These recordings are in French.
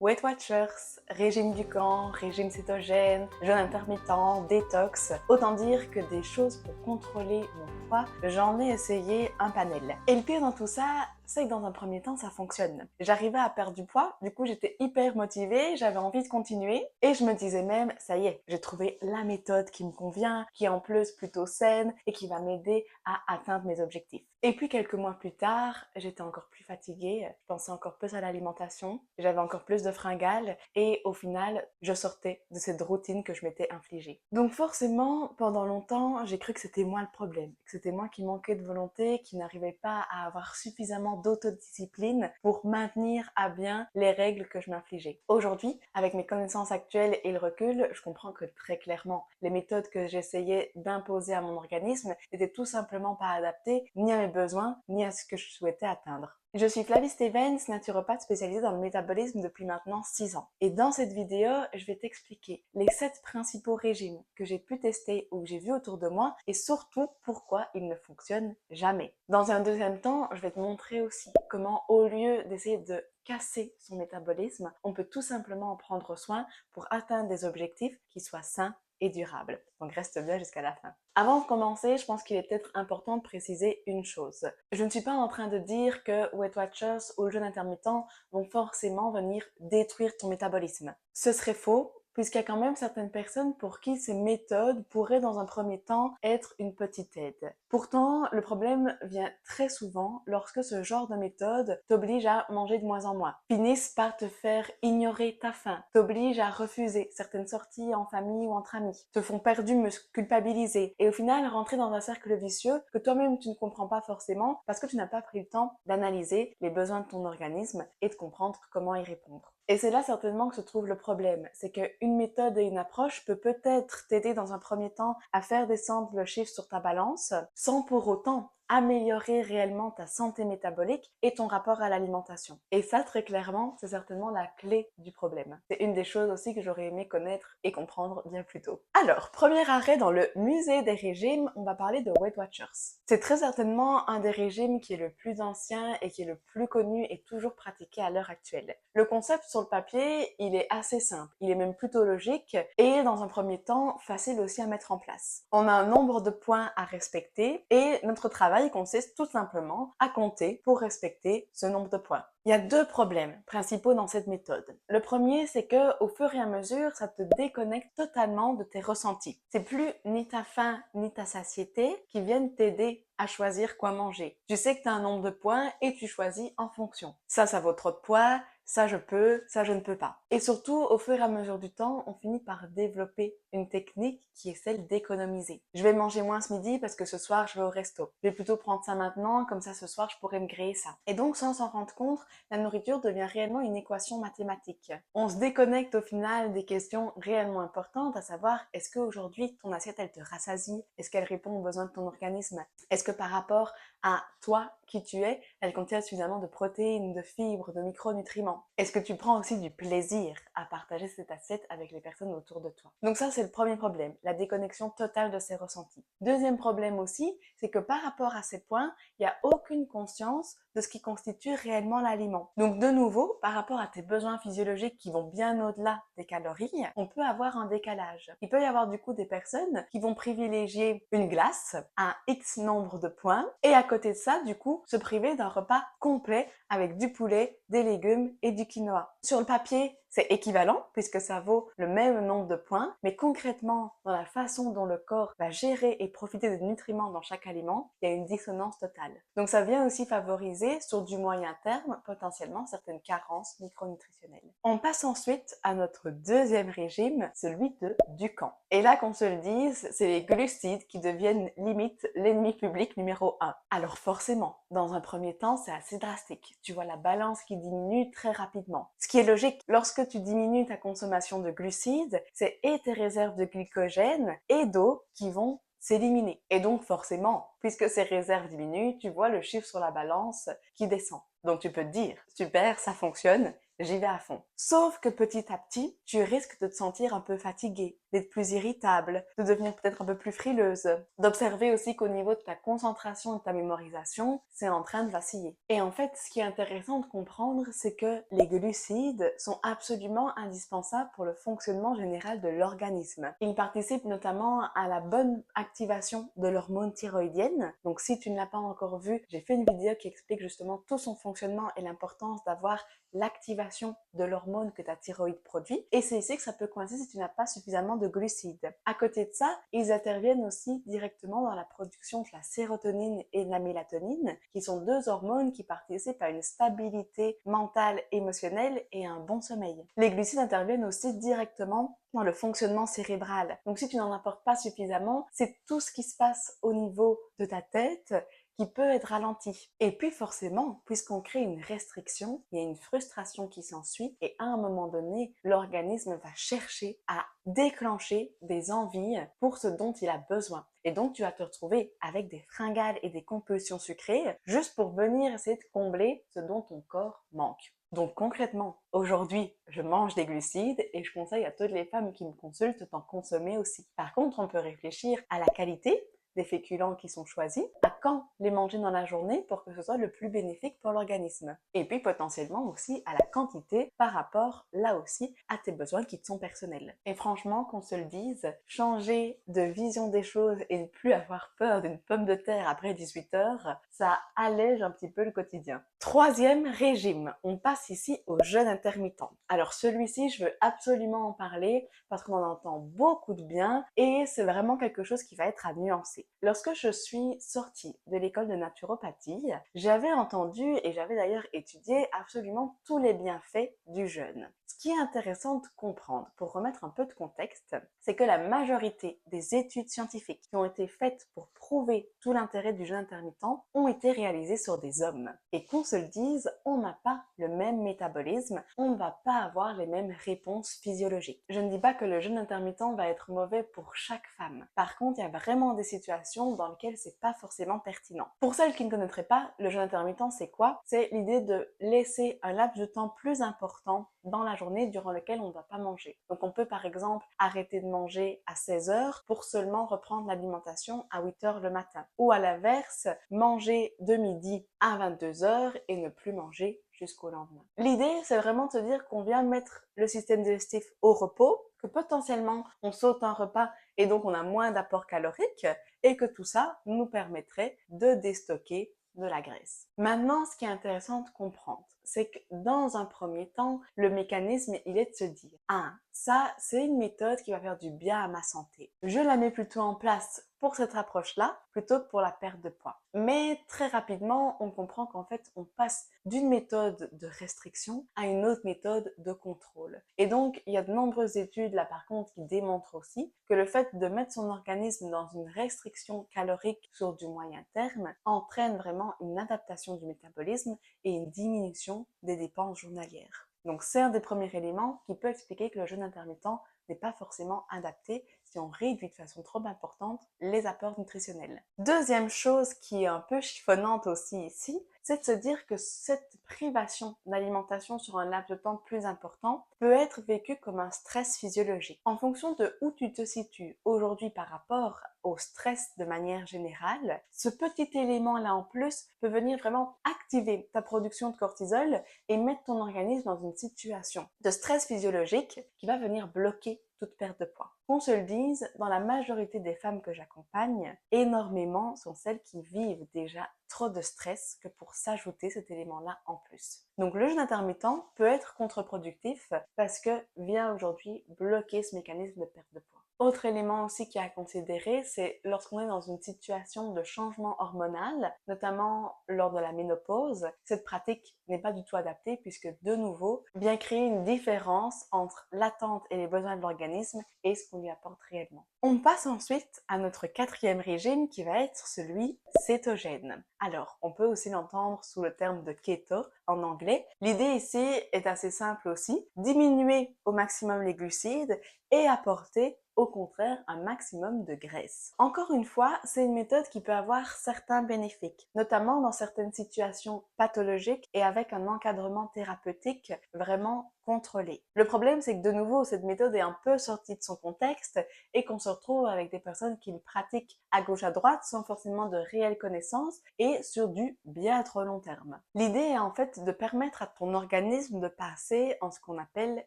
Weight Watchers, régime du camp, régime cétogène, jeûne intermittent, détox, autant dire que des choses pour contrôler mon poids, j'en ai essayé un panel. Et le pire dans tout ça, c'est que dans un premier temps, ça fonctionne. J'arrivais à perdre du poids, du coup j'étais hyper motivée, j'avais envie de continuer, et je me disais même, ça y est, j'ai trouvé la méthode qui me convient, qui est en plus plutôt saine, et qui va m'aider à atteindre mes objectifs. Et puis quelques mois plus tard, j'étais encore plus fatiguée, je pensais encore plus à l'alimentation, j'avais encore plus de fringales et au final, je sortais de cette routine que je m'étais infligée. Donc forcément, pendant longtemps, j'ai cru que c'était moi le problème, que c'était moi qui manquais de volonté, qui n'arrivais pas à avoir suffisamment d'autodiscipline pour maintenir à bien les règles que je m'infligeais. Aujourd'hui, avec mes connaissances actuelles et le recul, je comprends que très clairement, les méthodes que j'essayais d'imposer à mon organisme n'étaient tout simplement pas adaptées ni à mes besoins, ni à ce que je souhaitais atteindre. Je suis Flavie Stevens, naturopathe spécialisée dans le métabolisme depuis maintenant 6 ans. Et dans cette vidéo, je vais t'expliquer les 7 principaux régimes que j'ai pu tester ou que j'ai vus autour de moi et surtout pourquoi ils ne fonctionnent jamais. Dans un deuxième temps, je vais te montrer aussi comment, au lieu d'essayer de casser son métabolisme, on peut tout simplement en prendre soin pour atteindre des objectifs qui soient sains et durables. Donc reste bien jusqu'à la fin. Avant de commencer, je pense qu'il est peut-être important de préciser une chose. Je ne suis pas en train de dire que Weight Watchers ou le jeûne intermittent vont forcément venir détruire ton métabolisme. Ce serait faux, puisqu'il y a quand même certaines personnes pour qui ces méthodes pourraient dans un premier temps être une petite aide. Pourtant, le problème vient très souvent lorsque ce genre de méthode t'oblige à manger de moins en moins, finissent par te faire ignorer ta faim, t'oblige à refuser certaines sorties en famille ou entre amis, te font perdre du muscle, culpabiliser et au final rentrer dans un cercle vicieux que toi-même tu ne comprends pas forcément parce que tu n'as pas pris le temps d'analyser les besoins de ton organisme et de comprendre comment y répondre. Et c'est là certainement que se trouve le problème, c'est qu'une méthode et une approche peut peut-être t'aider dans un premier temps à faire descendre le chiffre sur ta balance, sans pour autant améliorer réellement ta santé métabolique et ton rapport à l'alimentation. Et ça, très clairement, c'est certainement la clé du problème. C'est une des choses aussi que j'aurais aimé connaître et comprendre bien plus tôt. Alors, premier arrêt dans le musée des régimes, on va parler de Weight Watchers. C'est très certainement un des régimes qui est le plus ancien et qui est le plus connu et toujours pratiqué à l'heure actuelle. Le concept sur le papier, il est assez simple, il est même plutôt logique et dans un premier temps, facile aussi à mettre en place. On a un nombre de points à respecter et notre travail consiste tout simplement à compter pour respecter ce nombre de points. Il y a 2 problèmes principaux dans cette méthode. Le premier, c'est que au fur et à mesure, ça te déconnecte totalement de tes ressentis. C'est plus ni ta faim ni ta satiété qui viennent t'aider à choisir quoi manger. Tu sais que tu as un nombre de points et tu choisis en fonction. Ça vaut trop de poids, ça je peux, ça je ne peux pas. Et surtout, au fur et à mesure du temps, on finit par développer une technique qui est celle d'économiser. Je vais manger moins ce midi parce que ce soir je vais au resto. Je vais plutôt prendre ça maintenant, comme ça ce soir je pourrais me griller ça. Et donc sans s'en rendre compte, la nourriture devient réellement une équation mathématique. On se déconnecte au final des questions réellement importantes, à savoir est-ce qu'aujourd'hui ton assiette elle te rassasie? Est-ce qu'elle répond aux besoins de ton organisme? Est-ce que par rapport à toi qui tu es, elle contient suffisamment de protéines, de fibres, de micronutriments? Est-ce que tu prends aussi du plaisir à partager cette assiette avec les personnes autour de toi? Donc ça, c'est le premier problème, la déconnexion totale de ses ressentis. Deuxième problème aussi, c'est que par rapport à ces points, il n'y a aucune conscience de ce qui constitue réellement l'aliment. Donc de nouveau, par rapport à tes besoins physiologiques qui vont bien au-delà des calories, on peut avoir un décalage. Il peut y avoir du coup des personnes qui vont privilégier une glace à X nombre de points et à côté de ça, du coup, se priver d'un repas complet avec du poulet, des légumes et du quinoa. Sur le papier, c'est équivalent puisque ça vaut le même nombre de points, mais concrètement, dans la façon dont le corps va gérer et profiter des nutriments dans chaque aliment, il y a une dissonance totale. Donc ça vient aussi favoriser sur du moyen terme potentiellement certaines carences micronutritionnelles. On passe ensuite à notre deuxième régime, celui de Dukan. Et là qu'on se le dise, c'est les glucides qui deviennent limite l'ennemi public numéro 1. Alors forcément, dans un premier temps, c'est assez drastique. Tu vois la balance qui diminue très rapidement. Ce qui est logique, lorsque tu diminues ta consommation de glucides, c'est et tes réserves de glycogène et d'eau qui vont s'éliminer. Et donc forcément, puisque ces réserves diminuent, tu vois le chiffre sur la balance qui descend. Donc tu peux te dire, super, ça fonctionne, j'y vais à fond. Sauf que petit à petit, tu risques de te sentir un peu fatiguée, d'être plus irritable, de devenir peut-être un peu plus frileuse, d'observer aussi qu'au niveau de ta concentration et de ta mémorisation, c'est en train de vaciller. Et en fait, ce qui est intéressant de comprendre, c'est que les glucides sont absolument indispensables pour le fonctionnement général de l'organisme. Ils participent notamment à la bonne activation de l'hormone thyroïdienne. Donc si tu ne l'as pas encore vu, j'ai fait une vidéo qui explique justement tout son fonctionnement et l'importance d'avoir l'activation de l'hormone que ta thyroïde produit. Et c'est ici que ça peut coincer si tu n'as pas suffisamment de glucides. À côté de ça, ils interviennent aussi directement dans la production de la sérotonine et de la mélatonine, qui sont deux hormones qui participent à une stabilité mentale, émotionnelle et à un bon sommeil. Les glucides interviennent aussi directement dans le fonctionnement cérébral. Donc si tu n'en apportes pas suffisamment, c'est tout ce qui se passe au niveau de ta tête qui peut être ralenti. Et puis forcément, puisqu'on crée une restriction, il y a une frustration qui s'ensuit et à un moment donné, l'organisme va chercher à déclencher des envies pour ce dont il a besoin. Et donc tu vas te retrouver avec des fringales et des compulsions sucrées juste pour venir essayer de combler ce dont ton corps manque. Donc concrètement, aujourd'hui, je mange des glucides et je conseille à toutes les femmes qui me consultent d'en consommer aussi. Par contre, on peut réfléchir à la qualité des féculents qui sont choisis, à quand les manger dans la journée pour que ce soit le plus bénéfique pour l'organisme. Et puis potentiellement aussi à la quantité par rapport, là aussi, à tes besoins qui te sont personnels. Et franchement, qu'on se le dise, changer de vision des choses et ne plus avoir peur d'une pomme de terre après 18 heures, ça allège un petit peu le quotidien. Troisième régime, on passe ici au jeûne intermittent. Alors celui-ci, je veux absolument en parler parce qu'on en entend beaucoup de bien et c'est vraiment quelque chose qui va être à nuancer. Lorsque je suis sortie de l'école de naturopathie, j'avais entendu et j'avais d'ailleurs étudié absolument tous les bienfaits du jeûne. Ce qui est intéressant de comprendre, pour remettre un peu de contexte, c'est que la majorité des études scientifiques qui ont été faites pour prouver tout l'intérêt du jeûne intermittent ont été réalisées sur des hommes. Et qu'on se le dise, on n'a pas le même métabolisme, on ne va pas avoir les mêmes réponses physiologiques. Je ne dis pas que le jeûne intermittent va être mauvais pour chaque femme. Par contre, il y a vraiment des situations dans lesquelles c'est pas forcément pertinent. Pour celles qui ne connaîtraient pas, le jeûne intermittent, c'est quoi? C'est l'idée de laisser un laps de temps plus important dans la journée durant lequel on ne doit pas manger. Donc on peut par exemple arrêter de manger à 16 heures pour seulement reprendre l'alimentation à 8 heures le matin. Ou à l'inverse, manger de midi à 22 heures et ne plus manger jusqu'au lendemain. L'idée, c'est vraiment de se dire qu'on vient mettre le système digestif au repos, que potentiellement on saute un repas et donc on a moins d'apport calorique et que tout ça nous permettrait de déstocker de la graisse. Maintenant, ce qui est intéressant de comprendre, c'est que dans un premier temps, le mécanisme, il est de se dire, ah, ça, c'est une méthode qui va faire du bien à ma santé. Je la mets plutôt en place pour cette approche-là, plutôt que pour la perte de poids. Mais très rapidement, on comprend qu'en fait, on passe d'une méthode de restriction à une autre méthode de contrôle. Et donc, il y a de nombreuses études, là par contre, qui démontrent aussi que le fait de mettre son organisme dans une restriction calorique sur du moyen terme entraîne vraiment une adaptation du métabolisme et une diminution des dépenses journalières. Donc, c'est un des premiers éléments qui peut expliquer que le jeûne intermittent n'est pas forcément adapté si on réduit de façon trop importante les apports nutritionnels. Deuxième chose qui est un peu chiffonnante aussi ici, c'est de se dire que cette privation d'alimentation sur un laps de temps plus important peut être vécue comme un stress physiologique. En fonction de où tu te situes aujourd'hui par rapport au stress de manière générale, ce petit élément-là en plus peut venir vraiment activer ta production de cortisol et mettre ton organisme dans une situation de stress physiologique qui va venir bloquer toute perte de poids. Qu'on se le dise, dans la majorité des femmes que j'accompagne, énormément sont celles qui vivent déjà trop de stress que pour s'ajouter cet élément-là en plus. Donc le jeûne intermittent peut être contre-productif parce que vient aujourd'hui bloquer ce mécanisme de perte de poids. Autre élément aussi qui est à considérer, c'est lorsqu'on est dans une situation de changement hormonal, notamment lors de la ménopause, cette pratique n'est pas du tout adaptée puisque de nouveau vient créer une différence entre l'attente et les besoins de l'organisme et ce qu'on lui apporte réellement. On passe ensuite à notre quatrième régime qui va être celui cétogène. Alors, on peut aussi l'entendre sous le terme de keto en anglais. L'idée ici est assez simple aussi, diminuer au maximum les glucides et apporter au contraire un maximum de graisse. Encore une fois, c'est une méthode qui peut avoir certains bénéfices, notamment dans certaines situations pathologiques et avec un encadrement thérapeutique vraiment contrôlé. Le problème, c'est que de nouveau, cette méthode est un peu sortie de son contexte et qu'on se retrouve avec des personnes qui le pratiquent à gauche à droite sans forcément de réelles connaissances et sur du bien trop long terme. L'idée est en fait de permettre à ton organisme de passer en ce qu'on appelle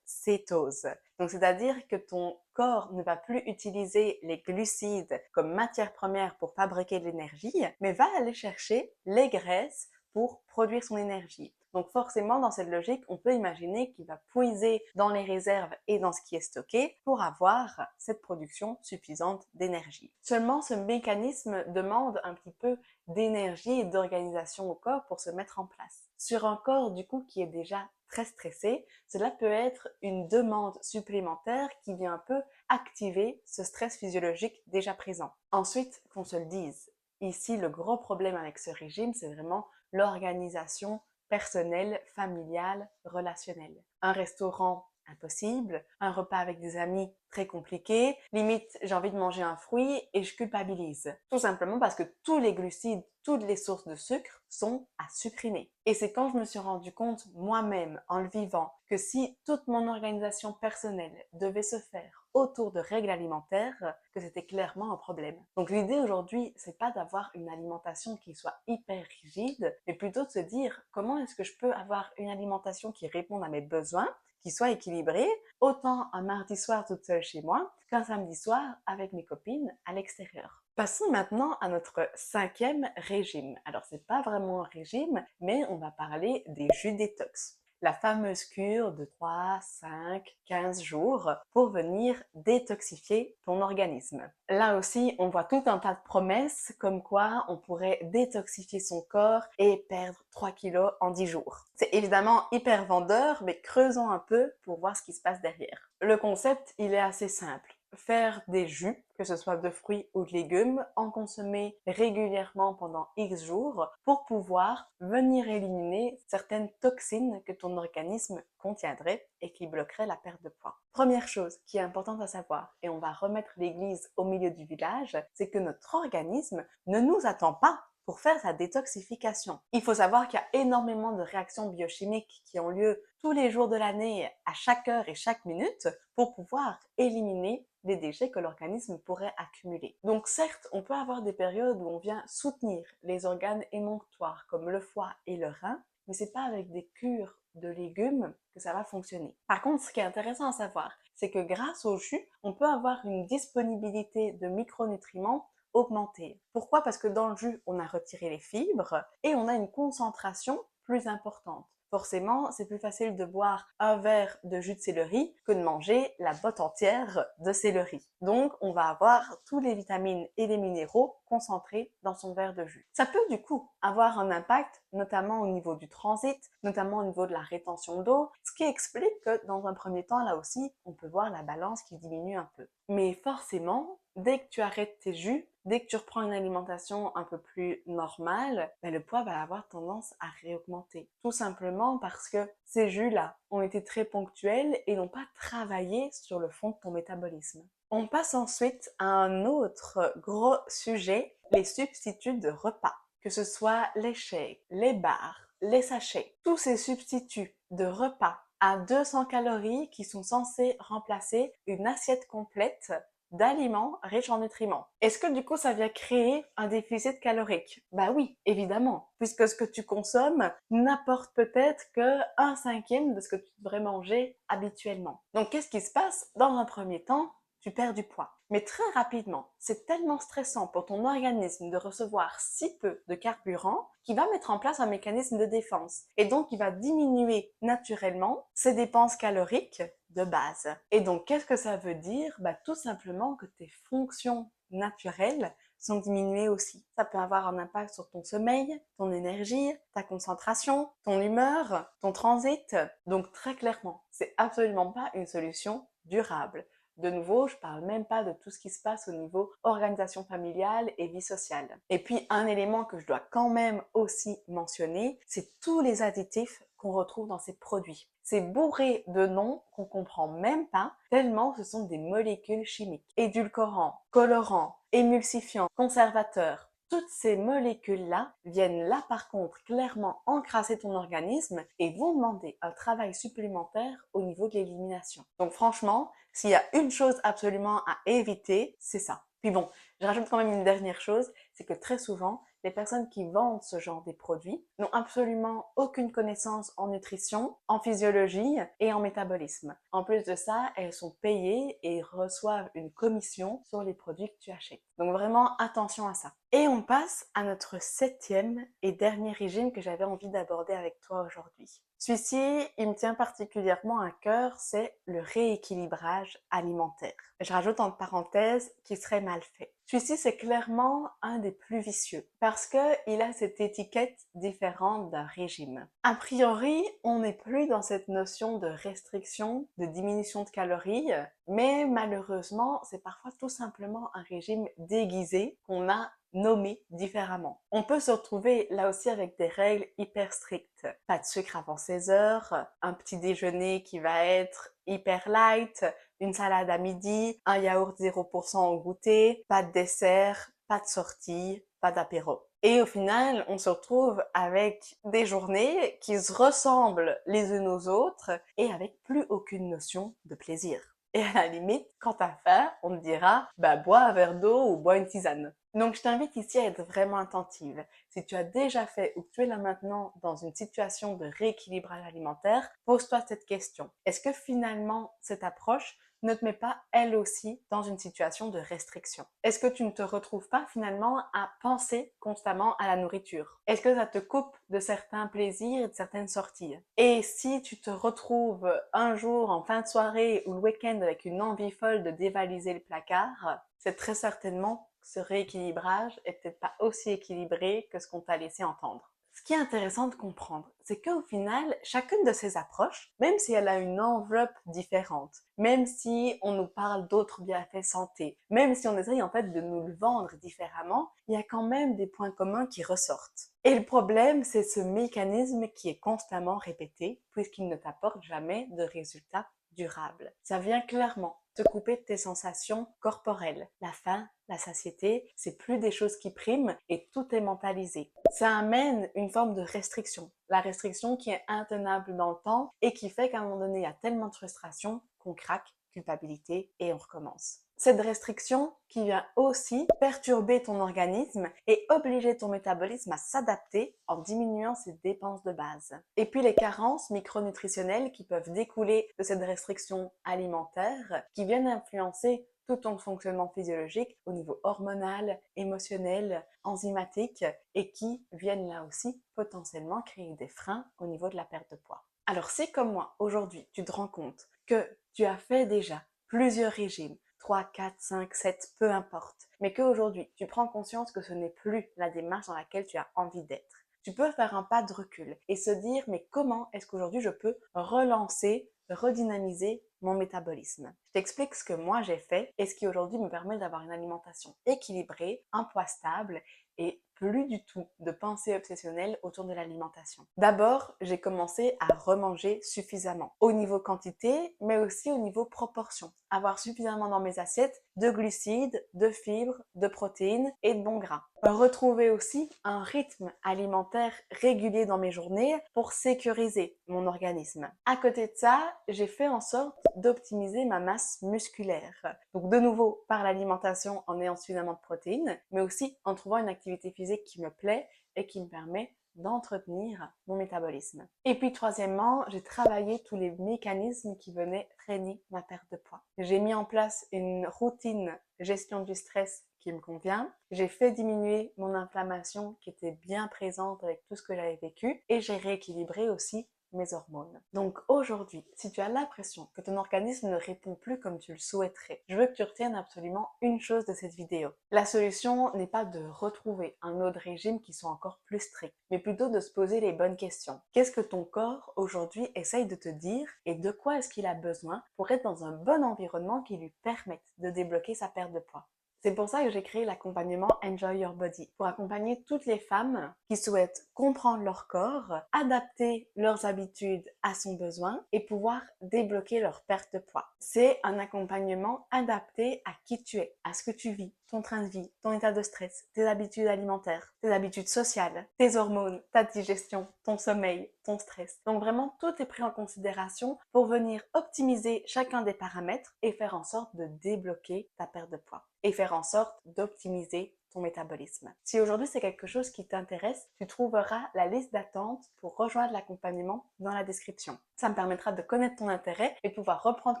cétose. Donc, c'est-à-dire que ton corps ne va plus utiliser les glucides comme matière première pour fabriquer de l'énergie, mais va aller chercher les graisses pour produire son énergie. Donc forcément, dans cette logique, on peut imaginer qu'il va puiser dans les réserves et dans ce qui est stocké pour avoir cette production suffisante d'énergie. Seulement, ce mécanisme demande un petit peu d'énergie et d'organisation au corps pour se mettre en place. Sur un corps, du coup, qui est déjà très stressé, cela peut être une demande supplémentaire qui vient un peu activer ce stress physiologique déjà présent. Ensuite, qu'on se le dise, ici, le gros problème avec ce régime, c'est vraiment l'organisation personnelle, familiale, relationnelle. Un restaurant, impossible. Un repas avec des amis, très compliqué. Limite, j'ai envie de manger un fruit et je culpabilise. Tout simplement parce que tous les glucides, toutes les sources de sucre sont à supprimer. Et c'est quand je me suis rendu compte moi-même, en le vivant, que si toute mon organisation personnelle devait se faire autour de règles alimentaires, que c'était clairement un problème. Donc l'idée aujourd'hui, c'est pas d'avoir une alimentation qui soit hyper rigide, mais plutôt de se dire comment est-ce que je peux avoir une alimentation qui réponde à mes besoins, qui soit équilibrée, autant un mardi soir toute seule chez moi qu'un samedi soir avec mes copines à l'extérieur. Passons maintenant à notre 5e régime. Alors c'est pas vraiment un régime, mais on va parler des jus détox. La fameuse cure de 3, 5, 15 jours pour venir détoxifier ton organisme. Là aussi, on voit tout un tas de promesses comme quoi on pourrait détoxifier son corps et perdre 3 kilos en 10 jours. C'est évidemment hyper vendeur, mais creusons un peu pour voir ce qui se passe derrière. Le concept, il est assez simple. Faire des jus, que ce soit de fruits ou de légumes, en consommer régulièrement pendant X jours pour pouvoir venir éliminer certaines toxines que ton organisme contiendrait et qui bloqueraient la perte de poids. Première chose qui est importante à savoir, et on va remettre l'église au milieu du village, c'est que notre organisme ne nous attend pas pour faire sa détoxification. Il faut savoir qu'il y a énormément de réactions biochimiques qui ont lieu tous les jours de l'année, à chaque heure et chaque minute, pour pouvoir éliminer les déchets que l'organisme pourrait accumuler. Donc certes, on peut avoir des périodes où on vient soutenir les organes émonctoires comme le foie et le rein, mais c'est pas avec des cures de légumes que ça va fonctionner. Par contre, ce qui est intéressant à savoir, c'est que grâce au jus, on peut avoir une disponibilité de micronutriments augmentée. Pourquoi? Parce que dans le jus, on a retiré les fibres et on a une concentration plus importante. Forcément, c'est plus facile de boire un verre de jus de céleri que de manger la botte entière de céleri. Donc, on va avoir tous les vitamines et les minéraux concentrés dans son verre de jus. Ça peut du coup avoir un impact, notamment au niveau du transit, notamment au niveau de la rétention d'eau, ce qui explique que dans un premier temps, là aussi, on peut voir la balance qui diminue un peu. Mais forcément, dès que tu arrêtes tes jus, dès que tu reprends une alimentation un peu plus normale, le poids va avoir tendance à réaugmenter. Tout simplement parce que ces jus-là ont été très ponctuels et n'ont pas travaillé sur le fond de ton métabolisme. On passe ensuite à un autre gros sujet, les substituts de repas. Que ce soit les shakes, les bars, les sachets, tous ces substituts de repas à 200 calories qui sont censés remplacer une assiette complète d'aliments riches en nutriments. Est-ce que du coup ça vient créer un déficit calorique? Bah oui, évidemment, puisque ce que tu consommes n'apporte peut-être que 1/5 de ce que tu devrais manger habituellement. Donc qu'est-ce qui se passe? Dans un premier temps, tu perds du poids. Mais très rapidement, c'est tellement stressant pour ton organisme de recevoir si peu de carburant qu'il va mettre en place un mécanisme de défense. Et donc, il va diminuer naturellement ses dépenses caloriques de base. Et donc, qu'est-ce que ça veut dire? Tout simplement que tes fonctions naturelles sont diminuées aussi. Ça peut avoir un impact sur ton sommeil, ton énergie, ta concentration, ton humeur, ton transit. Donc, très clairement, c'est absolument pas une solution durable. De nouveau, je parle même pas de tout ce qui se passe au niveau organisation familiale et vie sociale. Et puis, un élément que je dois quand même aussi mentionner, c'est tous les additifs qu'on retrouve dans ces produits. C'est bourré de noms qu'on comprend même pas, tellement ce sont des molécules chimiques. Édulcorants, colorants, émulsifiants, conservateurs. Toutes ces molécules-là viennent là par contre clairement encrasser ton organisme et vont demander un travail supplémentaire au niveau de l'élimination. Donc franchement, s'il y a une chose absolument à éviter, c'est ça. Puis bon, je rajoute quand même une dernière chose, c'est que très souvent, les personnes qui vendent ce genre de produits n'ont absolument aucune connaissance en nutrition, en physiologie et en métabolisme. En plus de ça, elles sont payées et reçoivent une commission sur les produits que tu achètes. Donc vraiment, attention à ça. Et on passe à notre 7e et dernier régime que j'avais envie d'aborder avec toi aujourd'hui. Celui-ci, il me tient particulièrement à cœur, c'est le rééquilibrage alimentaire. Je rajoute en parenthèse qui serait mal fait. Celui-ci, c'est clairement un des plus vicieux parce qu'il a cette étiquette différente d'un régime. A priori, on n'est plus dans cette notion de restriction, de diminution de calories, mais malheureusement, c'est parfois tout simplement un régime déguisé qu'on a nommé différemment. On peut se retrouver là aussi avec des règles hyper strictes. Pas de sucre avant 16 heures, un petit déjeuner qui va être hyper light, une salade à midi, un yaourt 0% au goûter, pas de dessert, pas de sortie, pas d'apéro. Et au final, on se retrouve avec des journées qui se ressemblent les unes aux autres et avec plus aucune notion de plaisir. Et à la limite, quand t'as faim, on te dira, bois un verre d'eau ou bois une tisane. Donc je t'invite ici à être vraiment attentive. Si tu as déjà fait ou que tu es là maintenant dans une situation de rééquilibrage alimentaire, pose-toi cette question. Est-ce que finalement cette approche ne te met pas elle aussi dans une situation de restriction? Est-ce que tu ne te retrouves pas finalement à penser constamment à la nourriture? Est-ce que ça te coupe de certains plaisirs et de certaines sorties? Et si tu te retrouves un jour en fin de soirée ou le week-end avec une envie folle de dévaliser le placard, c'est très certainement que ce rééquilibrage est peut-être pas aussi équilibré que ce qu'on t'a laissé entendre. Ce qui est intéressant de comprendre, c'est qu'au final, chacune de ces approches, même si elle a une enveloppe différente, même si on nous parle d'autres bienfaits santé, même si on essaye en fait de nous le vendre différemment, il y a quand même des points communs qui ressortent. Et le problème, c'est ce mécanisme qui est constamment répété, puisqu'il ne t'apporte jamais de résultats durables. Ça vient clairement te couper de tes sensations corporelles. La faim, la satiété, c'est plus des choses qui priment et tout est mentalisé. Ça amène une forme de restriction. La restriction qui est intenable dans le temps et qui fait qu'à un moment donné, il y a tellement de frustration qu'on craque, culpabilité et on recommence. Cette restriction qui vient aussi perturber ton organisme et obliger ton métabolisme à s'adapter en diminuant ses dépenses de base. Et puis les carences micronutritionnelles qui peuvent découler de cette restriction alimentaire qui viennent influencer tout ton fonctionnement physiologique au niveau hormonal, émotionnel, enzymatique et qui viennent là aussi potentiellement créer des freins au niveau de la perte de poids. Alors si comme moi, aujourd'hui, tu te rends compte que tu as fait déjà plusieurs régimes, 3, 4, 5, 7, peu importe, mais qu'aujourd'hui, tu prends conscience que ce n'est plus la démarche dans laquelle tu as envie d'être. Tu peux faire un pas de recul et se dire, mais comment est-ce qu'aujourd'hui je peux relancer, redynamiser mon métabolisme? Je t'explique ce que moi j'ai fait et ce qui aujourd'hui me permet d'avoir une alimentation équilibrée, un poids stable et plus du tout de pensée obsessionnelle autour de l'alimentation. D'abord, j'ai commencé à remanger suffisamment, au niveau quantité, mais aussi au niveau proportion. Avoir suffisamment dans mes assiettes de glucides, de fibres, de protéines et de bons gras. Retrouver aussi un rythme alimentaire régulier dans mes journées pour sécuriser mon organisme. À côté de ça, j'ai fait en sorte d'optimiser ma masse musculaire. Donc de nouveau par l'alimentation en ayant suffisamment de protéines, mais aussi en trouvant une activité physique qui me plaît et qui me permet d'entretenir mon métabolisme. Et puis troisièmement, j'ai travaillé tous les mécanismes qui venaient freiner ma perte de poids. J'ai mis en place une routine gestion du stress qui me convient. J'ai fait diminuer mon inflammation qui était bien présente avec tout ce que j'avais vécu et j'ai rééquilibré aussi mes hormones. Donc aujourd'hui, si tu as l'impression que ton organisme ne répond plus comme tu le souhaiterais, je veux que tu retiennes absolument une chose de cette vidéo. La solution n'est pas de retrouver un autre régime qui soit encore plus strict, mais plutôt de se poser les bonnes questions. Qu'est-ce que ton corps aujourd'hui essaye de te dire et de quoi est-ce qu'il a besoin pour être dans un bon environnement qui lui permette de débloquer sa perte de poids? C'est pour ça que j'ai créé l'accompagnement Enjoy Your Body, pour accompagner toutes les femmes qui souhaitent comprendre leur corps, adapter leurs habitudes à son besoin et pouvoir débloquer leur perte de poids. C'est un accompagnement adapté à qui tu es, à ce que tu vis, ton train de vie, ton état de stress, tes habitudes alimentaires, tes habitudes sociales, tes hormones, ta digestion, ton sommeil, ton stress. Donc vraiment, tout est pris en considération pour venir optimiser chacun des paramètres et faire en sorte de débloquer ta perte de poids et faire en sorte d'optimiser ton métabolisme. Si aujourd'hui c'est quelque chose qui t'intéresse, tu trouveras la liste d'attente pour rejoindre l'accompagnement dans la description. Ça me permettra de connaître ton intérêt et de pouvoir reprendre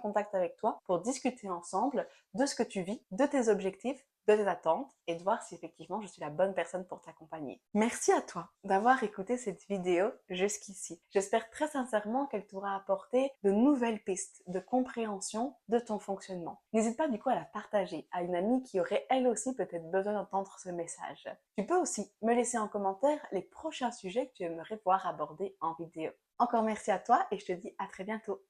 contact avec toi pour discuter ensemble de ce que tu vis, de tes objectifs, de tes attentes et de voir si effectivement je suis la bonne personne pour t'accompagner. Merci à toi d'avoir écouté cette vidéo jusqu'ici. J'espère très sincèrement qu'elle t'aura apporté de nouvelles pistes de compréhension de ton fonctionnement. N'hésite pas du coup à la partager à une amie qui aurait elle aussi peut-être besoin d'entendre ce message. Tu peux aussi me laisser en commentaire les prochains sujets que tu aimerais voir abordés en vidéo. Encore merci à toi et je te dis à très bientôt.